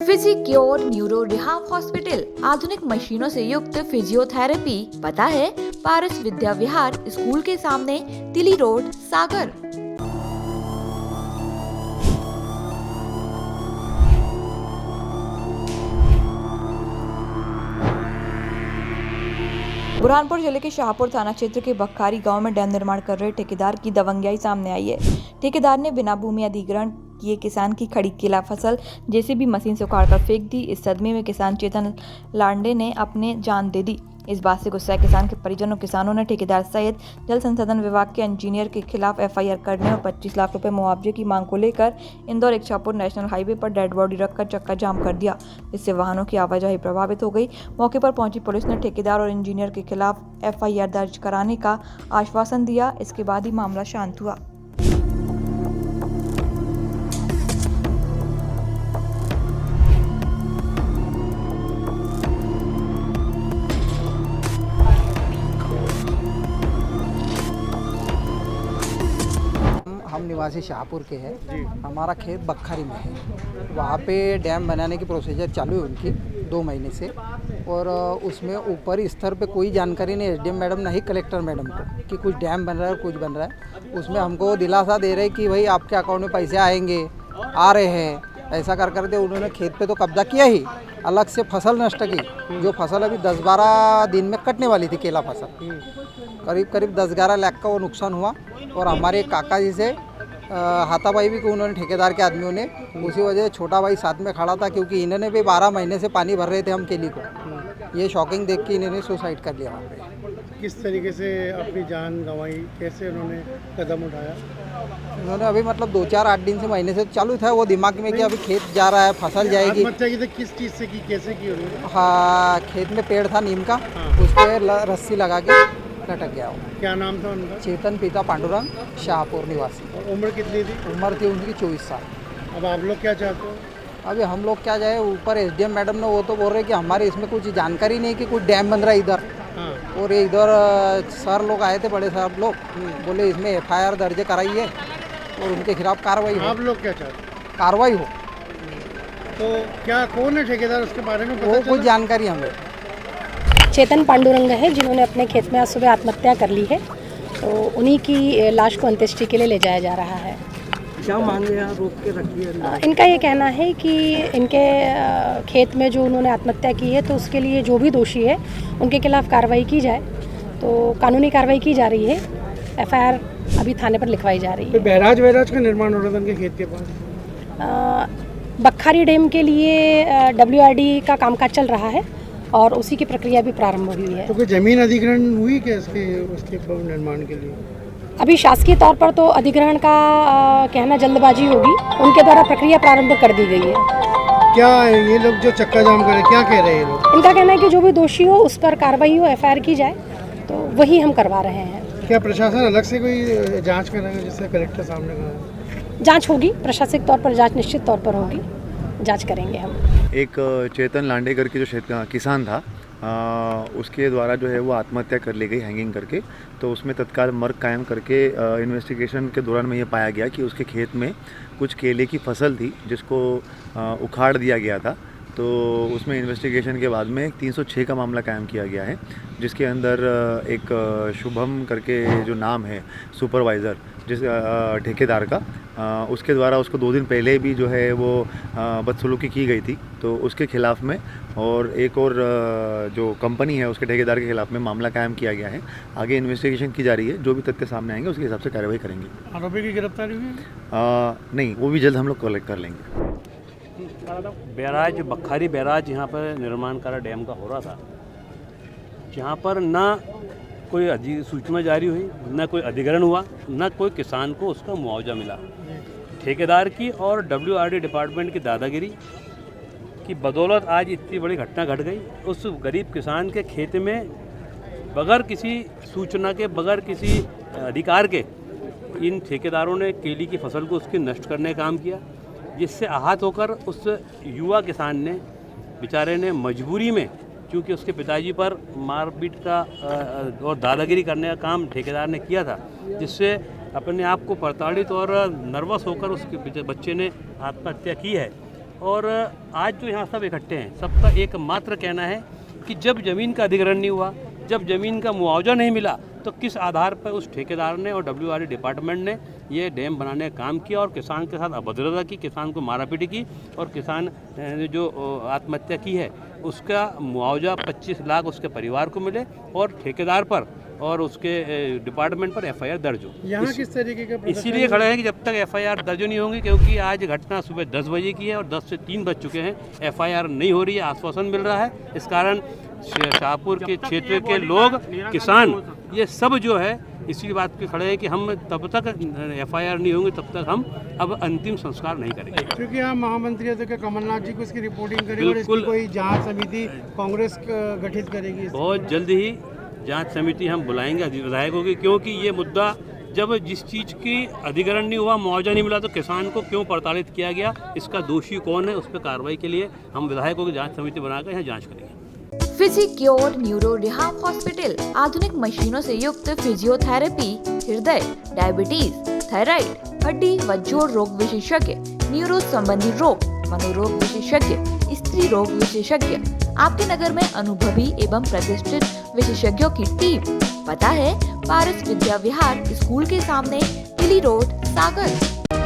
Physicure neuro rehab hospital आधुनिक मशीनों से युक्त फिजियोथेरेपी। पता है पारस विद्या विहार स्कूल के सामने, तिली रोड, सागर। बुरहानपुर जिले के शाहपुर थाना क्षेत्र के बखारी गांव में डैम निर्माण कर रहे ठेकेदार की दबंगियाई सामने आई है। ठेकेदार ने बिना भूमि अधिग्रहण किए किसान की खड़ी केला फसल जेसीबी मशीन से उखाड़कर फेंक दी। इस सदमे में किसान चेतन लांडे ने अपने जान दे दी। इस बात से गुस्साए किसान के परिजनों किसानों ने ठेकेदार सहित जल संसाधन विभाग के इंजीनियर के खिलाफ एफआईआर करने और 25 लाख रुपए मुआवजे की मांग को लेकर इंदौर इच्छापुर नेशनल हाईवे पर डेड बॉडी रखकर चक्का जाम कर दिया। इससे वाहनों की आवाजाही प्रभावित हो गई। मौके पर पहुंची पुलिस ने ठेकेदार और इंजीनियर के खिलाफ एफआईआर दर्ज कराने का आश्वासन दिया। इसके बाद ही मामला शांत हुआ। हम निवासी शाहपुर के हैं। हमारा खेत बखारी में है। वहाँ पे डैम बनाने की प्रोसीजर चालू है उनकी 2 महीने से, और उसमें ऊपरी स्तर पे कोई जानकारी नहीं एसडीएम मैडम नहीं कलेक्टर मैडम को कि कुछ डैम बन रहा है और कुछ बन रहा है। उसमें हमको दिलासा दे रहे कि भाई आपके अकाउंट में पैसे आएंगे, आ रहे हैं। ऐसा कर करके उन्होंने खेत पे तो कब्जा किया ही, अलग से फसल नष्ट की। जो फसल अभी 10-12 दिन में कटने वाली थी, केला फसल, करीब 10-11 लाख का वो नुकसान हुआ। और हमारे काका जी से हाथापाई भी को उन्होंने ठेकेदार के आदमियों ने, उसी वजह से छोटा भाई साथ में खड़ा था, क्योंकि इन्होंने भी 12 महीने से पानी भर रहे थे हम केली को। ये शॉकिंग देख के इन्होंने सुसाइड कर लिया वहाँ पे। किस तरीके से अपनी जान गंवाई, कैसे उन्होंने कदम उठाया? उन्होंने अभी मतलब 2-4-8 दिन से महीने से चालू था वो दिमाग में कि अभी खेत जा रहा है, फसल जाएगी। आत्महत्या की तो किस चीज़ से की, कैसे की उन्होंने? हाँ, खेत में पेड़ था नीम का, उस पर रस्सी लगा के लटक गया वो। क्या नाम था उनका? चेतन पिता पांडुरंग, शाहपुर निवासी। और उम्र कितनी थी? उम्र थी उनकी 24 साल। अब आप लोग क्या चाहते हो? अभी हम लोग क्या जाए, ऊपर एसडीएम मैडम ने वो तो बोल रहे कि हमारे इसमें कुछ जानकारी नहीं कि कुछ डैम बन रहा है इधर। हाँ। और ये इधर सर लोग आए थे, बड़े साहब लोग, बोले इसमें एफआईआर दर्ज कराइए और उनके खिलाफ कार्रवाई हो। आप लोग क्या चाहते हो? कार्रवाई हो। तो क्या कौन है ठेकेदार, उसके बारे में वो पता कुछ चला? जानकारी हमें। चेतन पांडुरंग है, जिन्होंने अपने खेत में आज सुबह आत्महत्या कर ली है। तो उन्हीं की लाश को अंत्येष्टि के लिए ले जाया जा रहा है। क्या मांगे यहाँ रोक के रखी है? इनका ये कहना है कि इनके खेत में जो उन्होंने आत्महत्या की है, तो उसके लिए जो भी दोषी है उनके खिलाफ कार्रवाई की जाए। तो कानूनी कार्रवाई की जा रही है। एफआईआर अभी थाने पर लिखवाई जा रही है। बैराज का निर्माण हो रहा था उनके खेत के पास। बखारी डैम के लिए WRD का कामकाज चल रहा है और उसी की प्रक्रिया भी प्रारंभ हुई है। तो कोई जमीन अधिग्रहण हुई क्या उसके निर्माण के लिए? अभी शासकीय तौर पर तो अधिग्रहण का कहना जल्दबाजी होगी। उनके द्वारा प्रक्रिया प्रारंभ कर दी गई है। क्या ये लोग जो चक्का जाम कर रहे हैं, क्या कह रहे हैं ये लोग? इनका कहना है कि जो भी दोषी हो उस पर कार्रवाई हो, एफआईआर की जाए, तो वही हम करवा रहे हैं। क्या प्रशासन अलग से कोई जांच करेगा, जैसे कलेक्टर सामने कहा? जांच होगी, प्रशासनिक तौर पर जांच निश्चित तौर पर होगी, जांच करेंगे हम। एक चेतन लांडेकर की जो किसान था, उसके द्वारा जो है वो आत्महत्या कर ली गई हैंगिंग करके। तो उसमें तत्काल मर्ग कायम करके इन्वेस्टिगेशन के दौरान में ये पाया गया कि उसके खेत में कुछ केले की फसल थी जिसको उखाड़ दिया गया था। तो उसमें इन्वेस्टिगेशन के बाद में 306 का मामला कायम किया गया है, जिसके अंदर एक शुभम करके जो नाम है सुपरवाइज़र जिस ठेकेदार का, उसके द्वारा उसको 2 दिन पहले भी जो है वो बदसलूकी की गई थी। तो उसके खिलाफ में और एक और जो कंपनी है उसके ठेकेदार के खिलाफ में मामला कायम किया गया है। आगे इन्वेस्टिगेशन की जा रही है। जो भी तथ्य सामने आएंगे उसके हिसाब से कार्रवाई करेंगे। आरोपी की गिरफ्तारी हुई? नहीं, वो भी जल्द हम लोग कलेक्ट कर लेंगे। बैराज बखारी बैराज यहाँ पर निर्माण कार्य डैम का हो रहा था, जहाँ पर ना कोई सूचना जारी हुई, ना कोई अधिग्रहण हुआ, ना कोई किसान को उसका मुआवजा मिला। ठेकेदार की और WRD डिपार्टमेंट की दादागिरी की बदौलत आज इतनी बड़ी घटना घट गई। उस गरीब किसान के खेत में बगैर किसी सूचना के, बगैर किसी अधिकार के इन ठेकेदारों ने केली की फसल को उसकी नष्ट करने का काम किया, जिससे आहत होकर उस युवा किसान ने बेचारे ने मजबूरी में, क्योंकि उसके पिताजी पर मारपीट का और दादागिरी करने का काम ठेकेदार ने किया था, जिससे अपने आप को प्रताड़ित और नर्वस होकर उसके बच्चे ने आत्महत्या की है। और आज जो यहाँ सब इकट्ठे हैं, सबका एकमात्र कहना है कि जब ज़मीन का अधिग्रहण नहीं हुआ, जब ज़मीन का मुआवजा नहीं मिला, तो किस आधार पर उस ठेकेदार ने और WRE डिपार्टमेंट ने ये डैम बनाने का काम किया और किसान के साथ अभद्रता की, किसान को मारापीटी की और किसान ने जो आत्महत्या की है उसका मुआवजा 25 लाख उसके परिवार को मिले और ठेकेदार पर और उसके डिपार्टमेंट पर FIR दर्ज हो। यहाँ किस तरीके का इसीलिए खड़े हैं कि जब तक FIR दर्ज नहीं होंगी, क्योंकि आज घटना सुबह 10 बजे की है और 10 से 3 बज चुके हैं, FIR नहीं हो रही है, आश्वासन मिल रहा है। इस कारण शाहपुर के क्षेत्र के लोग, किसान, ये सब जो है इसी बात पे खड़े हैं कि हम तब तक FIR नहीं होंगे तब तक हम अब अंतिम संस्कार नहीं करेंगे। क्योंकि आप महामंत्री तो कमलनाथ जी को इसकी रिपोर्टिंग करेंगे और इसकी कोई जांच समिति कांग्रेस गठित करेगी। बहुत जल्द ही जांच समिति हम बुलाएंगे विधायकों की, क्योंकि ये मुद्दा जब जिस चीज़ की अधिग्रहण नहीं हुआ, मुआवजा नहीं मिला, तो किसान को क्यों प्रताड़ित किया गया, इसका दोषी कौन है, उस पर कार्रवाई के लिए हम विधायकों की जांच समिति बनाकर यहाँ जांच करेंगे। फिजिक्योर न्यूरो रिहाब हॉस्पिटल आधुनिक मशीनों से युक्त फिजियोथेरेपी, हृदय, डायबिटीज, थायराइड, हड्डी व जोड़ रोग विशेषज्ञ, न्यूरो संबंधी रोग, मनोरोग विशेषज्ञ, स्त्री रोग विशेषज्ञ, आपके नगर में अनुभवी एवं प्रतिष्ठित विशेषज्ञों की टीम। पता है पारस विद्या विहार स्कूल के सामने, दिल्ली रोड, सागर।